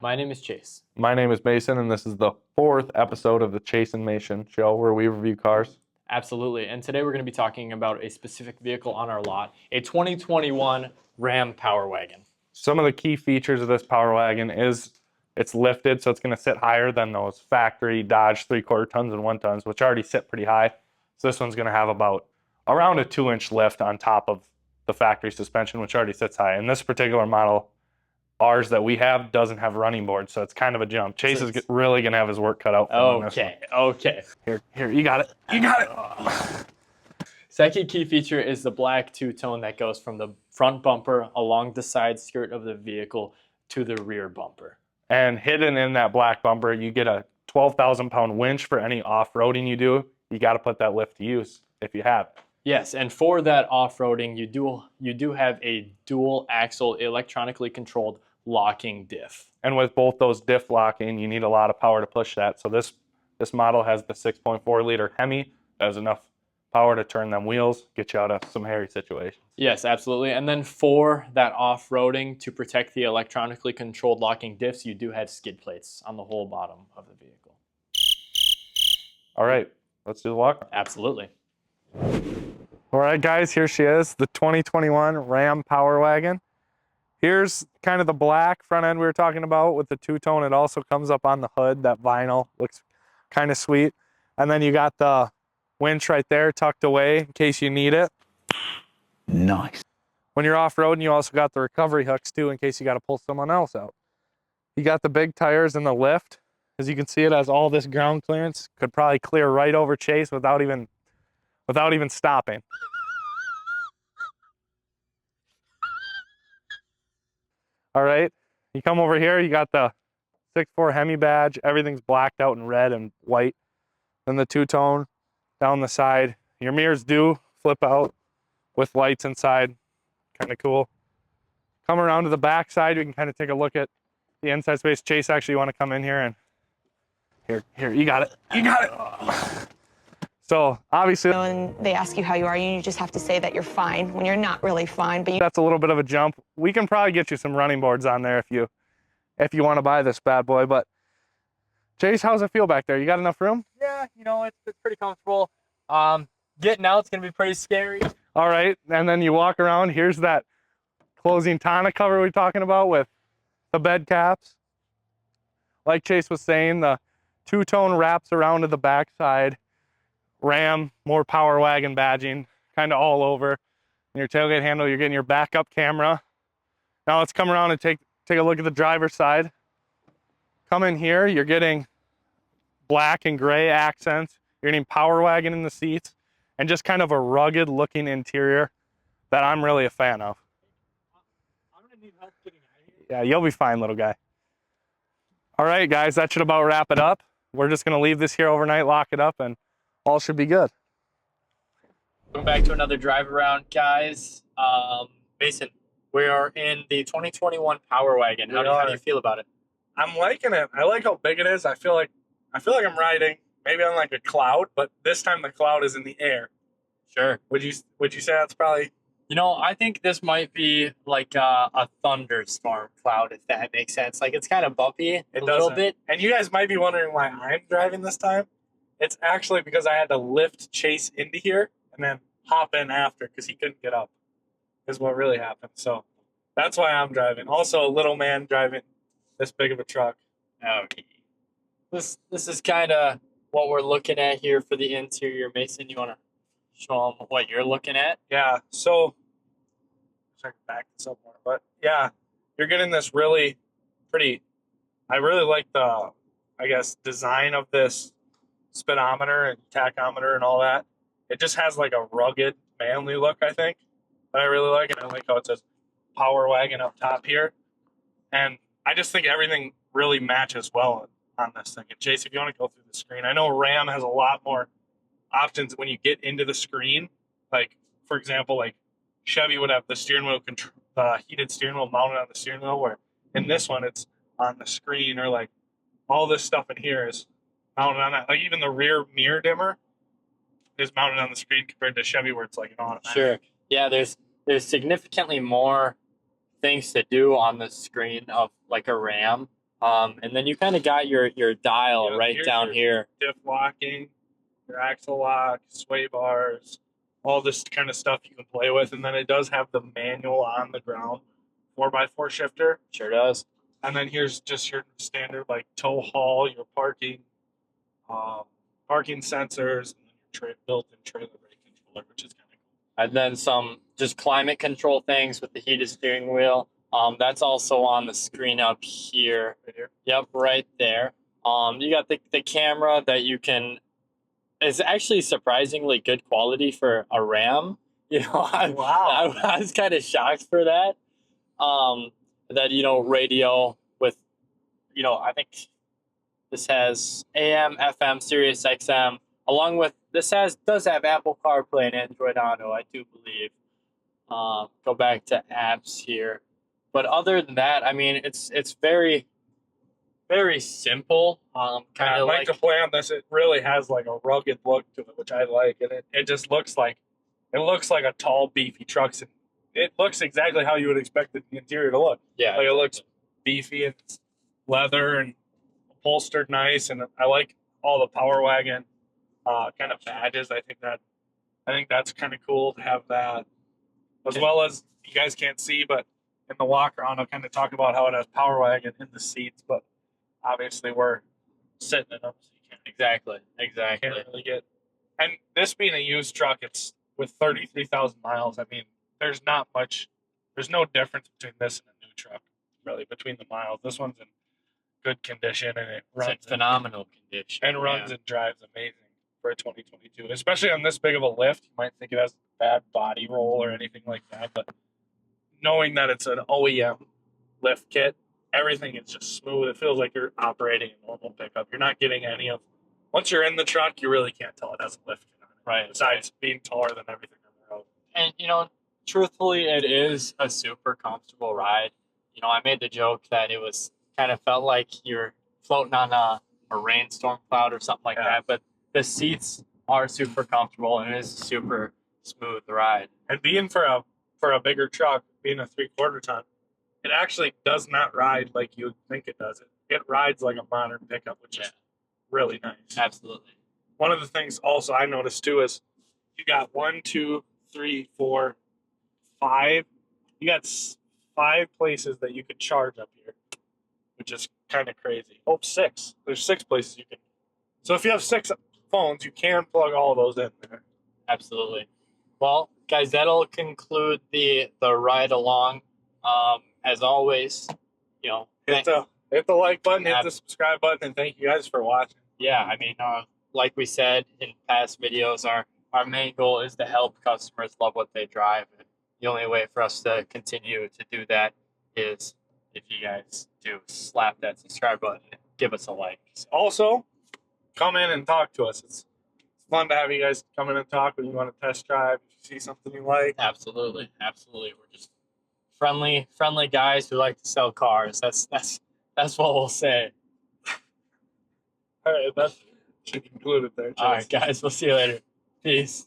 My name is Chase. My name is Mason, and this is the fourth episode of the Chase and Mason show where we review cars. Absolutely. And today we're going to be talking about a specific vehicle on our lot, a 2021 Ram PowerWagon. Some of the key features of this PowerWagon is it's lifted, so it's going to sit higher than those factory Dodge 3/4 tons and 1 tons, which already sit pretty high. So this one's going to have around a 2-inch lift on top of the factory suspension, which already sits high. And this particular model, ours that we have, doesn't have running boards, so it's kind of a jump. Chase is really going to have his work cut out for him on this one. Okay. Here, you got it. You got it. Second key feature is the black two-tone that goes from the front bumper along the side skirt of the vehicle to the rear bumper. And hidden in that black bumper, you get a 12,000-pound winch for any off-roading you do. You got to put that lift to use if you have. Yes, and for that off-roading, you do have a dual axle electronically controlled locking diff. And with both those diff locking, you need a lot of power to push that. So this model has the 6.4 liter Hemi that has enough power to turn them wheels, get you out of some hairy situations. Yes, absolutely. And then for that off-roading, to protect the electronically controlled locking diffs, you do have skid plates on the whole bottom of the vehicle. All right, let's do the walk. Absolutely. All right, guys, here she is, the 2021 Ram PowerWagon. Here's kind of the black front end we were talking about with the two-tone. It also comes up on the hood. That vinyl looks kind of sweet. And then you got the winch right there tucked away in case you need it. Nice. When you're off-roading, you also got the recovery hooks too in case you got to pull someone else out. You got the big tires in the lift. As you can see, it has all this ground clearance. Could probably clear right over Chase without even stopping. All right, you come over here, you got the 6.4 Hemi badge. Everything's blacked out in red and white. Then the two-tone down the side. Your mirrors do flip out with lights inside. Kind of cool. Come around to the back side, we can kind of take a look at the inside space. Chase, actually, you want to come in here and here, you got it. You got it. So obviously, when they ask you how you are, you just have to say that you're fine when you're not really fine. But that's a little bit of a jump. We can probably get you some running boards on there if you want to buy this bad boy. But Chase, how's it feel back there? You got enough room? Yeah, it's pretty comfortable. Getting out's gonna be pretty scary. All right, and then you walk around. Here's that closing tonneau cover we were talking about with the bed caps. Like Chase was saying, the two-tone wraps around to the back side. Ram, more PowerWagon badging, kind of all over. And your tailgate handle, you're getting your backup camera. Now let's come around and take a look at the driver's side. Come in here, you're getting black and gray accents. You're getting PowerWagon in the seats, and just kind of a rugged looking interior that I'm really a fan of. I'm gonna need help getting out of here. Yeah, you'll be fine, little guy. All right, guys, that should about wrap it up. We're just gonna leave this here overnight, lock it up, and all should be good. Welcome back to another drive around, guys. Mason, we are in the 2021 PowerWagon. How do you feel about it? I'm liking it. I like how big it is. I feel like I'm riding maybe on like a cloud, but this time the cloud is in the air. Sure. Would you say that's probably? I think this might be like a thunderstorm cloud, if that makes sense. Like, it's kind of bumpy a little bit. And you guys might be wondering why I'm driving this time. It's actually because I had to lift Chase into here and then hop in after because he couldn't get up, is what really happened. So that's why I'm driving. Also, a little man driving this big of a truck. Okay. This is kind of what we're looking at here for the interior. Mason, you want to show them what you're looking at? Yeah, so I can back this up more, but yeah, you're getting this really pretty. I really like the, I guess, design of this speedometer and tachometer and all that. It just has like a rugged, manly look, I think, that I really like. And I like how it says PowerWagon up top here. And I just think everything really matches well on this thing. And Chase, if you want to go through the screen, I know Ram has a lot more options when you get into the screen. Like, for example, like Chevy would have the steering wheel control, heated steering wheel mounted on the steering wheel, where in this one it's on the screen, or like all this stuff in here is mounted on that. Like even the rear mirror dimmer is mounted on the screen compared to Chevy where it's like an automatic. Sure. Yeah, there's significantly more things to do on the screen of like a Ram And then you kind of got your dial Yeah, right here's down your here. Diff locking, your axle lock, sway bars, all this kind of stuff you can play with. And then it does have the manual on the ground 4x4 shifter. Sure does. And then here's just your standard like tow haul, your parking sensors, and then your built-in trailer brake controller, which is kind of cool. And then some just climate control things with the heated steering wheel. That's also on the screen up here. Right here. Yep, right there. You got the camera that you can. It's actually surprisingly good quality for a Ram. You know, Wow. I was kind of shocked for that. That radio with, I think this has AM, FM, Sirius XM, along with does have Apple CarPlay and Android Auto, I do believe. Go back to apps here, but other than that, I mean, it's very, very simple. Kind I'd of like to play on this. It really has like a rugged look to it, which I like, and it just looks like a tall, beefy truck. And it looks exactly how you would expect the interior to look. yeah, Like it looks beefy and it's leather and upholstered nice, and I like all the PowerWagon kind of badges. I think that's kind of cool to have that, as well as you guys can't see, but in the walk around, I'll kind of talk about how it has PowerWagon in the seats, but obviously we're sitting in them, so you exactly. can't really get. And this being a used truck, it's with 33,000 miles. I mean, there's not much. There's no difference between this and a new truck, really, between the miles. This one's in good condition, and it It's in runs phenomenal condition. and runs and drives amazing for a 2022, especially on this big of a lift. You might think it has bad body roll or anything like that, but knowing that it's an OEM lift kit, everything is just smooth. It feels like you're operating a normal pickup. You're not getting any of. Once you're in the truck, you really can't tell it has a lift kit on it. Right. Besides being taller than everything on the road. And truthfully, it is a super comfortable ride. I made the joke that it was kind of felt like you're floating on a rainstorm cloud or something like that. But the seats are super comfortable and it is a super smooth ride. And being for a bigger truck, being a 3/4 ton, it actually does not ride like you would think it does. It rides like a modern pickup, which is really nice. Absolutely. One of the things also I noticed too is you got 1, 2, 3, 4, 5. You got 5 places that you could charge up here, which is kind of crazy. Oh, 6. There's 6 places you can. So if you have 6 phones, you can plug all of those in there. Absolutely. Well, guys, that'll conclude the ride along. As always, Hit the like button, hit the subscribe button, and thank you guys for watching. yeah, I mean, like we said in past videos, our main goal is to help customers love what they drive. And the only way for us to continue to do that is if you guys do slap that subscribe button and give us a like. Also, come in and talk to us. It's fun to have you guys come in and talk when you want to test drive, if you see something you like. Absolutely. We're just friendly guys who like to sell cars. That's what we'll say. All right, that should conclude it there. All right, guys, we'll see you later. Peace.